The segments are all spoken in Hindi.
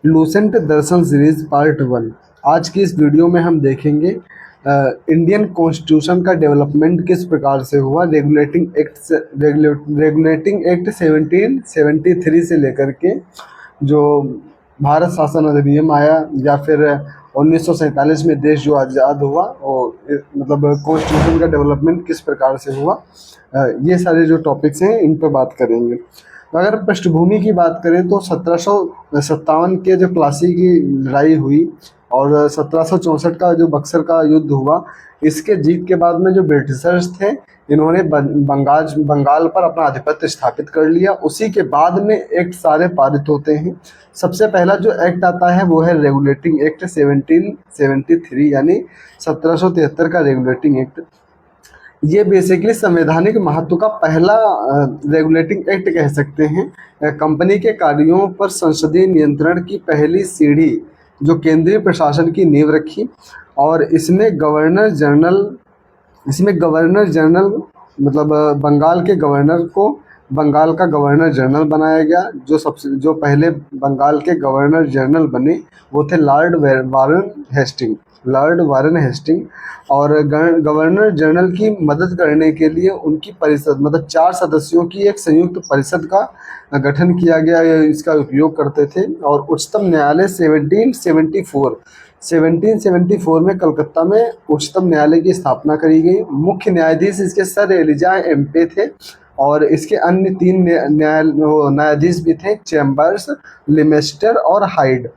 लूसेंट दर्शन सीरीज पार्ट 1। आज की इस वीडियो में हम देखेंगे इंडियन कॉन्स्टिट्यूशन का डेवलपमेंट किस प्रकार से हुआ। रेगुलेटिंग एक्ट 1773 से लेकर के जो भारत शासन अधिनियम आया या फिर 1947 में देश जो आज़ाद हुआ और मतलब कॉन्स्टिट्यूशन का डेवलपमेंट किस प्रकार से हुआ, ये सारे जो टॉपिक्स हैं इन पर बात करेंगे। अगर पृष्ठभूमि की बात करें तो 1757 के जो प्लासी की लड़ाई हुई और 1764 का जो बक्सर का युद्ध हुआ, इसके जीत के बाद में जो ब्रिटिशर्स थे इन्होंने बंगाल पर अपना आधिपत्य स्थापित कर लिया। उसी के बाद में एक्ट सारे पारित होते हैं। सबसे पहला जो एक्ट आता है वो है रेगुलेटिंग एक्ट 1773 यानी 1773 का रेगुलेटिंग एक्ट। ये बेसिकली संवैधानिक महत्व का पहला रेगुलेटिंग एक्ट कह सकते हैं। कंपनी के कार्यों पर संसदीय नियंत्रण की पहली सीढ़ी जो केंद्रीय प्रशासन की नींव रखी और इसमें गवर्नर जनरल मतलब बंगाल के गवर्नर को बंगाल का गवर्नर जनरल बनाया गया। जो पहले बंगाल के गवर्नर जनरल बने वो थे लॉर्ड वारेन हेस्टिंग और गवर्नर जनरल की मदद करने के लिए उनकी परिषद मतलब 4 सदस्यों की एक संयुक्त परिषद का गठन किया गया। इसका उपयोग करते थे और उच्चतम न्यायालय 1774 में कलकत्ता में उच्चतम न्यायालय की स्थापना करी गई। मुख्य न्यायाधीश इसके सर एलिजा एम्पे थे और इसके अन्य 3 न्यायाधीश भी थे, चैम्बर्स, लिमेस्टर और हाइड।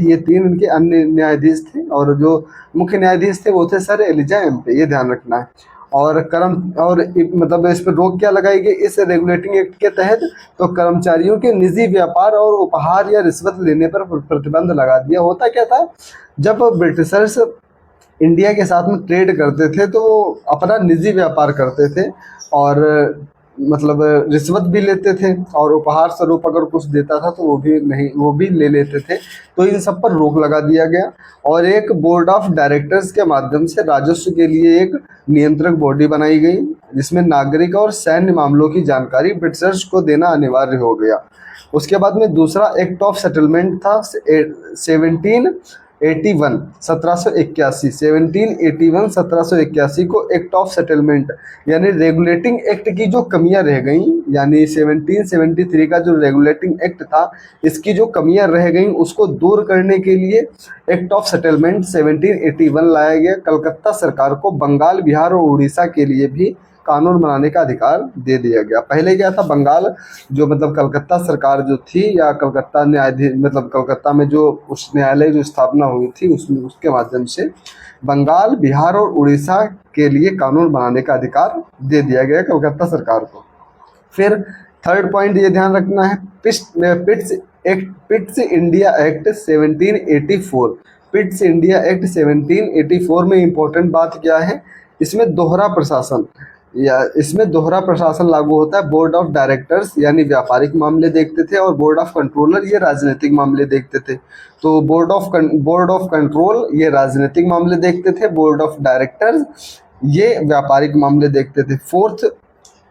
ये 3 इनके अन्य न्यायाधीश थे और जो मुख्य न्यायाधीश थे वो थे सर एलिजा एम्पे, ये ध्यान रखना है। और मतलब इस पर रोक क्या लगाई गई इस रेगुलेटिंग एक्ट के तहत, तो कर्मचारियों के निजी व्यापार और उपहार या रिश्वत लेने पर प्रतिबंध लगा दिया। होता क्या था, जब ब्रिटिशर्स इंडिया के साथ में ट्रेड करते थे तो वो अपना निजी व्यापार करते थे और मतलब रिश्वत भी लेते थे और उपहार स्वरूप अगर कुछ देता था तो वो भी ले लेते थे। तो इन सब पर रोक लगा दिया गया और एक बोर्ड ऑफ डायरेक्टर्स के माध्यम से राजस्व के लिए एक नियंत्रक बॉडी बनाई गई जिसमें नागरिक और सैन्य मामलों की जानकारी ब्रिटिशर्स को देना अनिवार्य हो गया। उसके बाद में दूसरा एक्ट ऑफ सेटलमेंट था 1781 को एक्ट ऑफ सेटलमेंट यानी रेगुलेटिंग एक्ट की जो कमियां रह गई, यानी 1773 का जो रेगुलेटिंग एक्ट था इसकी जो कमियां रह गई उसको दूर करने के लिए एक्ट ऑफ सेटलमेंट 1781 लाया गया। कलकत्ता सरकार को बंगाल, बिहार और उड़ीसा के लिए भी कानून बनाने का अधिकार दे दिया गया। पहले क्या था, बंगाल जो मतलब कलकत्ता सरकार जो थी या कलकत्ता न्यायाधीश मतलब कलकत्ता में जो उस न्यायालय जो स्थापना हुई थी उसमें उसके माध्यम से बंगाल, बिहार और उड़ीसा के लिए कानून बनाने का अधिकार दे दिया गया कलकत्ता सरकार को। फिर थर्ड पॉइंट ये ध्यान रखना है, Pitt's India act 1784। Pitt's India act 1784 में इम्पोर्टेंट बात क्या है, इसमें दोहरा प्रशासन लागू होता है। बोर्ड ऑफ डायरेक्टर्स यानी व्यापारिक मामले देखते थे और बोर्ड ऑफ कंट्रोलर ये राजनीतिक मामले देखते थे। तो बोर्ड ऑफ कंट्रोल ये राजनीतिक मामले देखते थे, बोर्ड ऑफ डायरेक्टर्स ये व्यापारिक मामले देखते थे। फोर्थ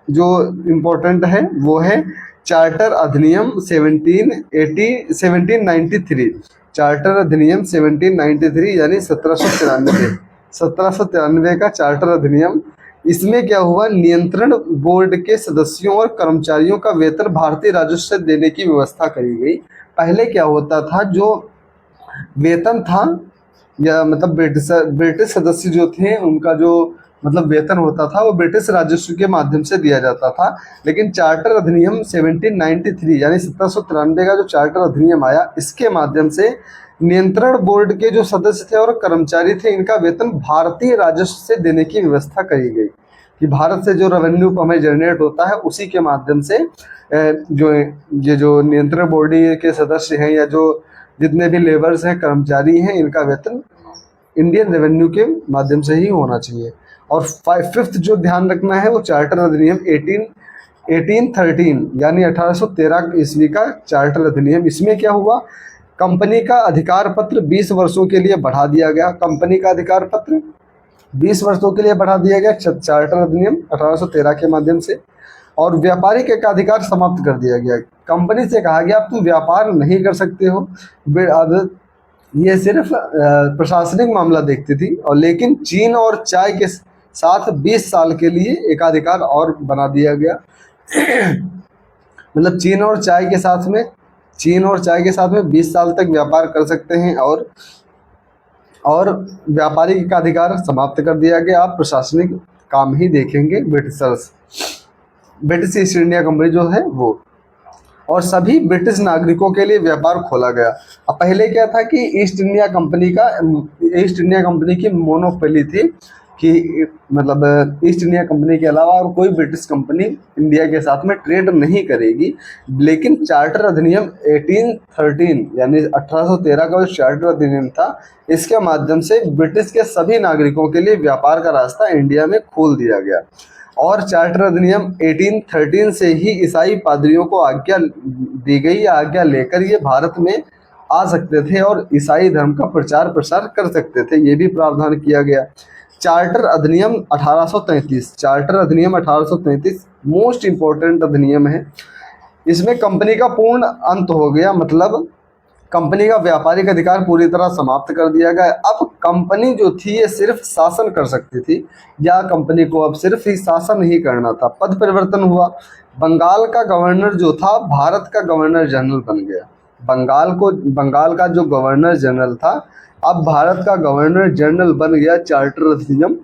जो इम्पोर्टेंट है वो है चार्टर अधिनियम 1793। चार्टर अधिनियम 1793 यानी 1793 का चार्टर अधिनियम। इसमें क्या हुआ, नियंत्रण बोर्ड के सदस्यों और कर्मचारियों का वेतन भारतीय राजस्व से देने की व्यवस्था करी गई। पहले क्या होता था, जो वेतन था या मतलब ब्रिटिश सदस्य जो थे उनका जो मतलब वेतन होता था वो ब्रिटिश राजस्व के माध्यम से दिया जाता था। लेकिन चार्टर अधिनियम 1793 यानी 1793 का जो चार्टर अधिनियम आया इसके माध्यम से नियंत्रण बोर्ड के जो सदस्य थे और कर्मचारी थे इनका वेतन भारतीय राजस्व से देने की व्यवस्था करी गई कि भारत से जो रेवेन्यू हमें जनरेट होता है उसी के माध्यम से जो नियंत्रण बोर्ड के सदस्य हैं या जो जितने भी लेबर्स हैं, कर्मचारी हैं, इनका वेतन इंडियन रेवेन्यू के माध्यम से ही होना चाहिए। और फिफ्थ जो ध्यान रखना है वो चार्टर अधिनियम 1813 यानी 1813 ईस्वी का चार्टर अधिनियम। इसमें क्या हुआ, कंपनी का अधिकार पत्र 20 वर्षों के लिए बढ़ा दिया गया। कंपनी का अधिकार पत्र 20 वर्षों के लिए बढ़ा दिया गया चार्टर अधिनियम 1813 के माध्यम से। और व्यापारिक एकाधिकार समाप्त कर दिया गया। कंपनी से कहा गया अब तुम व्यापार नहीं कर सकते हो। अब ये सिर्फ प्रशासनिक मामला देखती थी, और लेकिन चीन और चाय के साथ 20 साल के लिए एकाधिकार और बना दिया गया। मतलब चीन और चाय के साथ में 20 साल तक व्यापार कर सकते हैं, और व्यापारिक एकाधिकार समाप्त कर दिया गया। आप प्रशासनिक काम ही देखेंगे ब्रिटिश ईस्ट इंडिया कंपनी जो है वो। और सभी ब्रिटिश नागरिकों के लिए व्यापार खोला गया। अब पहले क्या था कि ईस्ट इंडिया कंपनी की मोनोपोली थी, कि मतलब ईस्ट इंडिया कंपनी के अलावा और कोई ब्रिटिश कंपनी इंडिया के साथ में ट्रेड नहीं करेगी। लेकिन चार्टर अधिनियम 1813 यानी 1813 का जो चार्टर अधिनियम था, इसके माध्यम से ब्रिटिश के सभी नागरिकों के लिए व्यापार का रास्ता इंडिया में खोल दिया गया। और चार्टर अधिनियम 1813 से ही ईसाई पादरियों को आज्ञा दी गई, आज्ञा लेकर ये भारत में आ सकते थे और ईसाई धर्म का प्रचार प्रसार कर सकते थे, ये भी प्रावधान किया गया। चार्टर अधिनियम 1833 मोस्ट इम्पोर्टेंट अधिनियम है। इसमें कंपनी का पूर्ण अंत हो गया, मतलब कंपनी का व्यापारिक अधिकार पूरी तरह समाप्त कर दिया गया। अब कंपनी जो थी ये सिर्फ शासन कर सकती थी, या कंपनी को अब सिर्फ ही शासन ही करना था। पद परिवर्तन हुआ। बंगाल का गवर्नर जो था भारत का गवर्नर जनरल बन गया। बंगाल का जो गवर्नर जनरल था अब भारत का गवर्नर जनरल बन गया चार्टर अधिनियम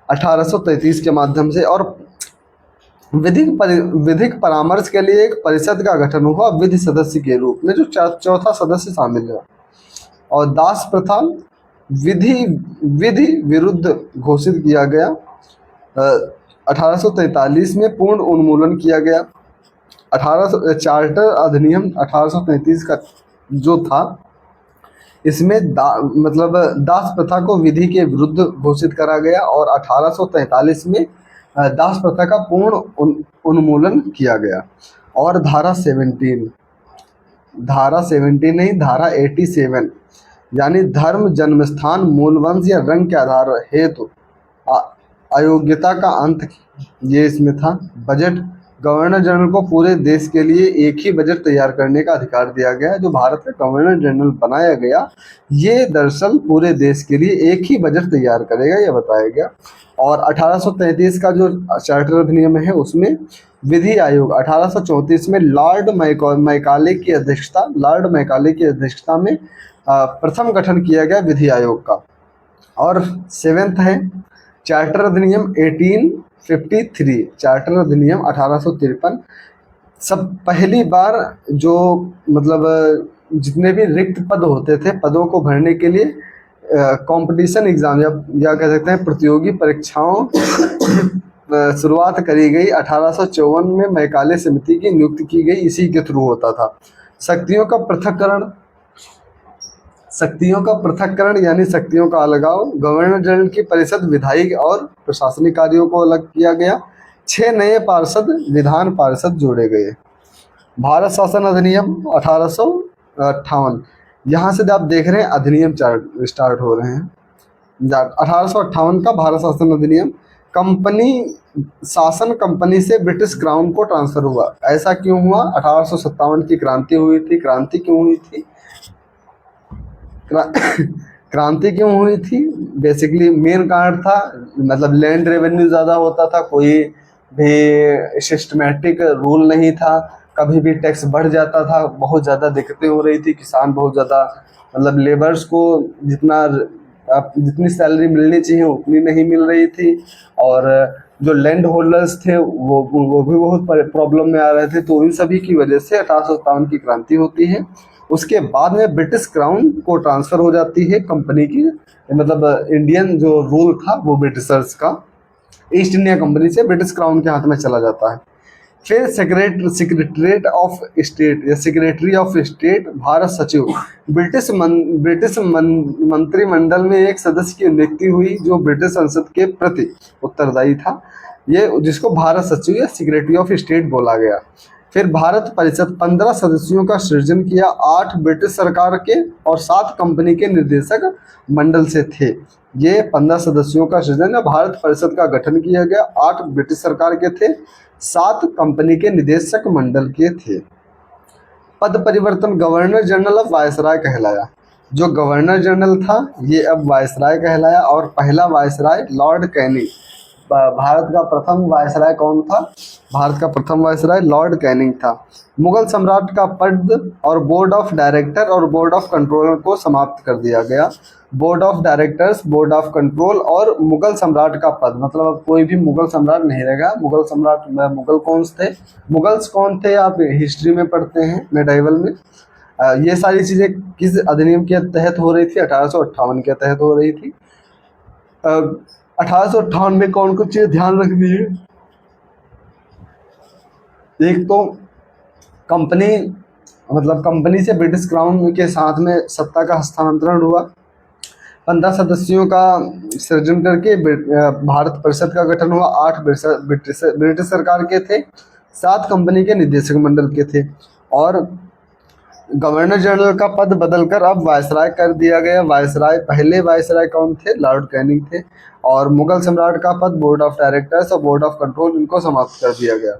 1833 के माध्यम से। और विधिक परामर्श के लिए एक परिषद का गठन हुआ विधि सदस्य के रूप में, जो चौथा सदस्य शामिल है। और दास प्रथा विधि विरुद्ध घोषित किया गया। 1843 में पूर्ण उन्मूलन किया गया। चार्टर अधिनियम 1833 का जो था, इसमें दास प्रथा को विधि के विरुद्ध घोषित करा गया। और 1843 में दास प्रथा का पूर्ण उन्मूलन किया गया। और धारा 87 यानी धर्म, जन्मस्थान, मूलवंश या रंग के आधार हेतु अयोग्यता का अंत, ये इसमें था। बजट, गवर्नर जनरल को पूरे देश के लिए एक ही बजट तैयार करने का अधिकार दिया गया। जो भारत का गवर्नर जनरल बनाया गया, ये दरअसल पूरे देश के लिए एक ही बजट तैयार करेगा, यह बताया गया। और 1833 का जो चार्टर अधिनियम है उसमें विधि आयोग 1834 में लॉर्ड मैकाले की अध्यक्षता में प्रथम गठन किया गया विधि आयोग का। और 7th है चार्टर अधिनियम 1853, चार्टर अधिनियम 1853। सब पहली बार जो मतलब जितने भी रिक्त पद होते थे, पदों को भरने के लिए कंपटीशन एग्जाम या कह सकते हैं प्रतियोगी परीक्षाओं शुरुआत करी गई। 1854 में मैकाले समिति की नियुक्ति की गई, इसी के थ्रू होता था। शक्तियों का पृथक्करण यानी शक्तियों का अलगाव। गवर्नर जनरल की परिषद विधायी और प्रशासनिक कार्यों को अलग किया गया। 6 नए पार्षद विधान पार्षद जोड़े गए। भारत शासन अधिनियम 1858, यहाँ से आप देख रहे हैं अधिनियम स्टार्ट हो रहे हैं। 1858 का भारत शासन अधिनियम। कंपनी से ब्रिटिश क्राउन को ट्रांसफर हुआ। ऐसा क्यों हुआ? 1857 की क्रांति हुई थी। क्रांति क्यों हुई थी? बेसिकली मेन कारण था, मतलब लैंड रेवेन्यू ज़्यादा होता था, कोई भी सिस्टमेटिक रूल नहीं था, कभी भी टैक्स बढ़ जाता था, बहुत ज़्यादा दिक्कतें हो रही थी। किसान बहुत ज़्यादा, मतलब लेबर्स को जितनी सैलरी मिलनी चाहिए उतनी नहीं मिल रही थी। और जो लैंड होल्डर्स थे वो भी बहुत प्रॉब्लम में आ रहे थे। तो इन सभी की वजह से 1857 की क्रांति होती है। उसके बाद में ब्रिटिश क्राउन को ट्रांसफ़र हो जाती है कंपनी की, मतलब इंडियन जो रूल था वो ब्रिटिशर्स का ईस्ट इंडिया कंपनी से ब्रिटिश क्राउन के हाथ में चला जाता है। फिर सेक्रेटरी ऑफ स्टेट भारत सचिव, ब्रिटिश मंत्रिमंडल में एक सदस्य की नियुक्ति हुई जो ब्रिटिश संसद के प्रति उत्तरदायी था, ये जिसको भारत सचिव या सेक्रेटरी ऑफ स्टेट बोला गया। फिर भारत परिषद 15 सदस्यों का सृजन किया, 8 ब्रिटिश सरकार के और 7 कंपनी के निर्देशक मंडल से थे। ये 15 सदस्यों का सृजन, भारत परिषद का गठन किया गया, 8 ब्रिटिश सरकार के थे, 7 कंपनी के निदेशक मंडल के थे। पद परिवर्तन, गवर्नर जनरल अब वायसराय कहलाया। जो गवर्नर जनरल था ये अब वायसराय कहलाया, और पहला वायसराय लॉर्ड कैनिंग। भारत का प्रथम वायसराय कौन था? भारत का प्रथम वायसराय लॉर्ड कैनिंग था। मुगल सम्राट का पद और बोर्ड ऑफ डायरेक्टर और बोर्ड ऑफ कंट्रोलर को समाप्त कर दिया गया। Board of directors, board of control और मुगल सम्राट का पद, मतलब अब कोई भी मुगल सम्राट नहीं रहेगा। मुगल सम्राट, मुगल कौन थे, मुगल्स कौन थे, आप हिस्ट्री में पढ़ते हैं मेडाइवल में। ये सारी चीज़ें किस अधिनियम के तहत हो रही थी? 1858 के तहत हो रही थी। 1858 में कौन कुछ चीज़ ध्यान रखनी है? एक तो कंपनी, मतलब कंपनी से ब्रिटिश क्राउन के साथ में सत्ता का हस्तांतरण हुआ। 15 सदस्यों का सृजन करके भारत परिषद का गठन हुआ। 8 ब्रिटिश सरकार के थे, 7 कंपनी के निदेशक मंडल के थे, और गवर्नर जनरल का पद बदलकर अब वायसराय कर दिया गया। वायसराय, पहले वायसराय कौन थे? लॉर्ड कैनिंग थे। और मुगल सम्राट का पद, बोर्ड ऑफ डायरेक्टर्स और बोर्ड ऑफ कंट्रोल, इनको समाप्त कर दिया गया।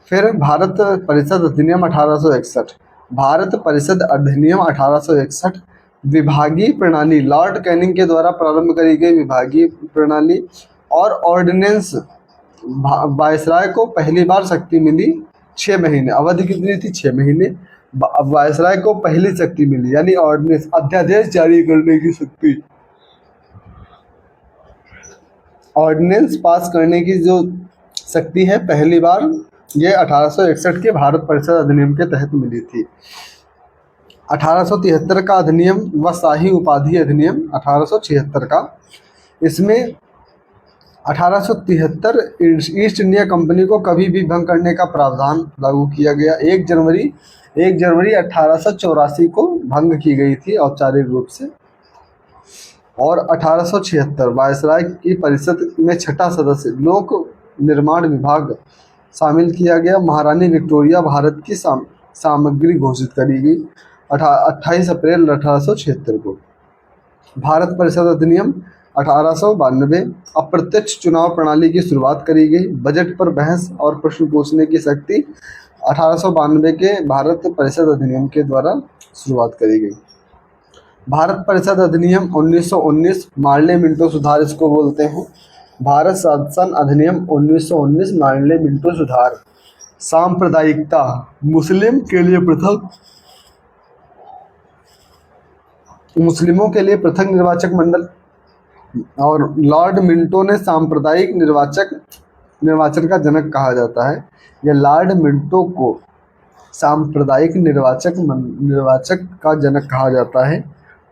फिर भारत परिषद अधिनियम 1861। भारत परिषद अधिनियम 1861 विभागीय प्रणाली, लॉर्ड कैनिंग के द्वारा प्रारंभ करी गई विभागीय प्रणाली और ऑर्डिनेंस। वायसराय को पहली बार शक्ति मिली 6 महीने, अवधि कितनी थी? 6 महीने। वायसराय को पहली शक्ति मिली, यानी ऑर्डिनेंस, अध्यादेश जारी करने की शक्ति, ऑर्डिनेंस पास करने की जो शक्ति है, पहली बार ये 1861 के भारत परिषद अधिनियम के तहत मिली थी। 1873 का अधिनियम व शाही उपाधि अधिनियम 1876 का, इसमें 1873 ईस्ट इंडिया कंपनी को कभी भी भंग करने का प्रावधान लागू किया गया। 1 जनवरी 1884 को भंग की गई थी औपचारिक रूप से। और 1876 वायसराय की परिषद में 6ठा सदस्य लोक निर्माण विभाग शामिल किया गया। महारानी विक्टोरिया भारत की सामग्री घोषित करी गई 28 अप्रैल 1876 को। भारत परिषद अधिनियम 1892 अप्रत्यक्ष चुनाव प्रणाली की शुरुआत करी गई। बजट पर बहस और प्रश्न पूछने की शक्ति 1892 के भारत परिषद अधिनियम के द्वारा शुरुआत करी गई। भारत परिषद अधिनियम 1919 मार्ले मिंटो सुधार इसको बोलते हैं। भारत शासन अधिनियम 1919 मार्ले मिंटो सुधार। सांप्रदायिकता, मुस्लिमों के लिए पृथक निर्वाचक मंडल, और लॉर्ड मिंटो ने सांप्रदायिक निर्वाचन का जनक कहा जाता है। यह लॉर्ड मिंटो को सांप्रदायिक निर्वाचक का जनक कहा जाता है।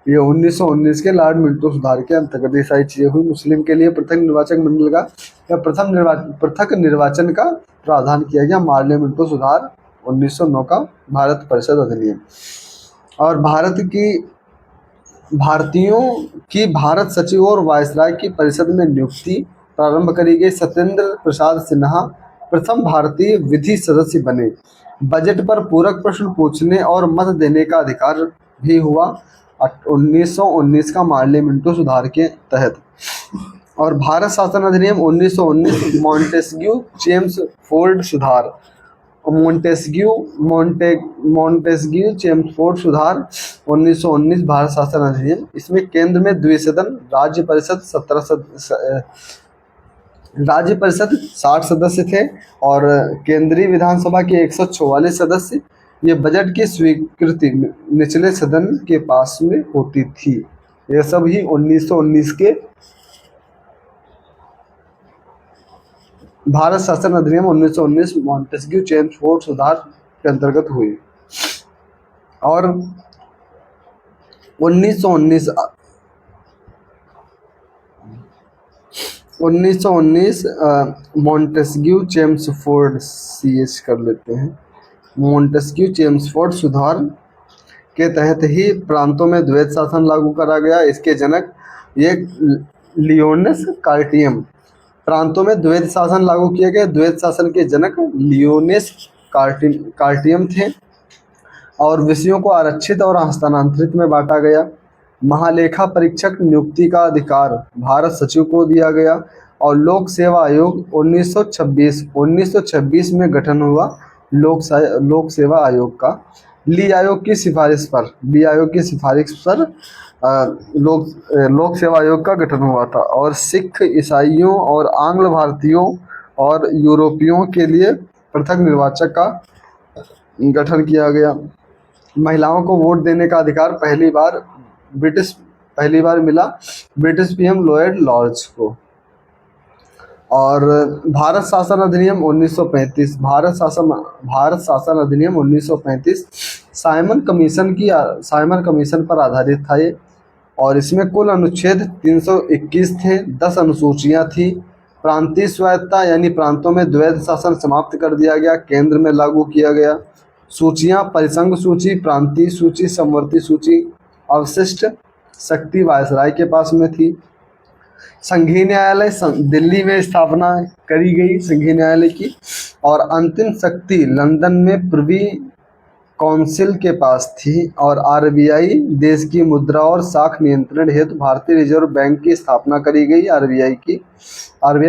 ये 1919 के लॉर्ड मिंटो सुधार के अंतर्गत ये सारी चीजें हुई। मुस्लिम के लिए पृथक निर्वाचक मंडल का या पृथक निर्वाचन का प्रावधान किया गया। मार्ले मिंटो सुधार 1909 का भारत परिषद अधिनियम। और भारतीयों की भारत सचिव और वायसराय की परिषद में नियुक्ति प्रारंभ करी गई। सत्येंद्र प्रसाद सिन्हा प्रथम भारतीय विधि सदस्य बने। बजट पर पूरक प्रश्न पूछने और मत देने का अधिकार भी हुआ 1919 का मार्ले मिंटो सुधार के तहत। और भारत शासन अधिनियम 1919 मॉन्टेस्क्यू चेम्सफोर्ड सुधार। मॉन्टेस्क्यू चेम्सफोर्ड सुधार 1919 भारत शासन अधिनियम। इसमें केंद्र में द्विसदन राज्य परिषद 60 सदस्य थे और केंद्रीय विधानसभा के 144 सदस्य। ये बजट की स्वीकृति निचले सदन के पास में होती थी। ये सब ही 1919 के भारत शासन अधिनियम 1919 मॉन्टेस्क्यू चेम्सफोर्ड सुधार के अंतर्गत हुई। और 1919 मॉन्टेस्क्यू चेम्सफोर्ड CH कर लेते हैं। मॉन्टेस्क्यू चेम्सफोर्ड सुधार के तहत ही प्रांतों में द्वैत शासन लागू करा गया। इसके जनक ये लियोनस कार्टियम प्रांतों में द्वैध शासन लागू किए गए। द्वैध शासन के जनक लियोनेस कार्टियम थे। और विषयों को आरक्षित और हस्तांतरित में बांटा गया। महालेखा परीक्षक नियुक्ति का अधिकार भारत सचिव को दिया गया। और लोक सेवा आयोग 1926 में गठन हुआ लोक सेवा आयोग का। ली आयोग की सिफारिश पर लोक सेवा आयोग का गठन हुआ था। और सिख, ईसाइयों और आंग्ल भारतीयों और यूरोपियों के लिए पृथक निर्वाचक का गठन किया गया। महिलाओं को वोट देने का अधिकार पहली बार मिला ब्रिटिश पीएम लॉयड जॉर्ज को। और भारत शासन अधिनियम 1935 साइमन कमीशन पर आधारित था ये। और इसमें कुल अनुच्छेद 321 थे। 10 अनुसूचियां थी। प्रांतीय स्वायत्तता यानी प्रांतों में द्वैध शासन समाप्त कर दिया गया, केंद्र में लागू किया गया। सूचियां परिसंघ सूची, प्रांतीय सूची, समवर्ती सूची। अवशिष्ट शक्ति वायसराय के पास में थी। संघीय न्यायालय दिल्ली में स्थापना करी गई संघीय न्यायालय की। और अंतिम शक्ति लंदन में प्रिवी काउंसिल के पास थी। और आरबीआई देश की मुद्रा और साख नियंत्रण हेतु भारतीय रिजर्व बैंक की स्थापना करी गई। आरबीआई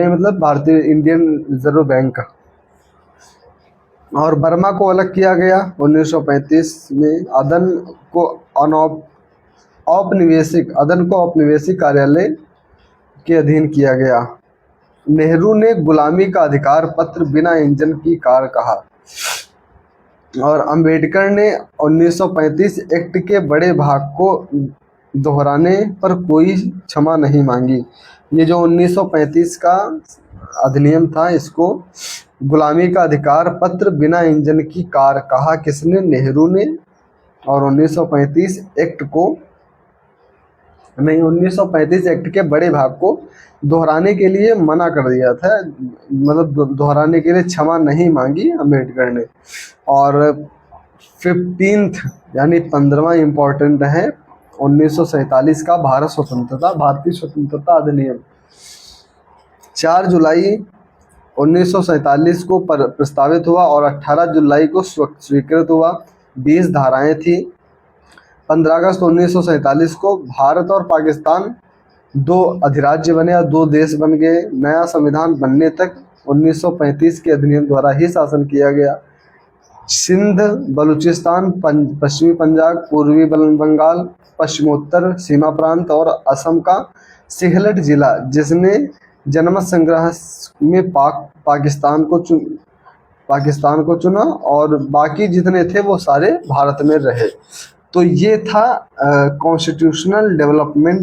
मतलब भारतीय इंडियन रिजर्व बैंक। और बर्मा को अलग किया गया 1935 में। अदन को औपनिवेशिक कार्यालय के अधीन किया गया। नेहरू ने गुलामी का अधिकार पत्र बिना इंजन की कार कहा। और अंबेडकर ने 1935 एक्ट के बड़े भाग को दोहराने पर कोई क्षमा नहीं मांगी। ये जो 1935 का अधिनियम था, इसको गुलामी का अधिकार पत्र बिना इंजन की कार कहा। किसने? नेहरू ने। और 1935 एक्ट के बड़े भाग को दोहराने के लिए मना कर दिया था, मतलब दोहराने के लिए क्षमा नहीं मांगी अम्बेडकर ने। और 15th यानी 15वां इम्पोर्टेंट है 1947 का भारतीय स्वतंत्रता अधिनियम। 4 जुलाई 1947 को प्रस्तावित हुआ और 18 जुलाई को स्वीकृत हुआ। 20 धाराएं थी। 15 अगस्त 1947 को भारत और पाकिस्तान 2 अधिराज्य बने और 2 देश बन गए। नया संविधान बनने तक 1935 के अधिनियम द्वारा ही शासन किया गया। सिंध, बलूचिस्तान, पश्चिमी पंजाब, पूर्वी बंगाल, पश्चिमोत्तर सीमा प्रांत और असम का सिलहट जिला, जिसने जनमत संग्रह में पाकिस्तान को चुना और बाकी जितने थे वो सारे भारत में रहे। तो ये था कॉन्स्टिट्यूशनल डेवलपमेंट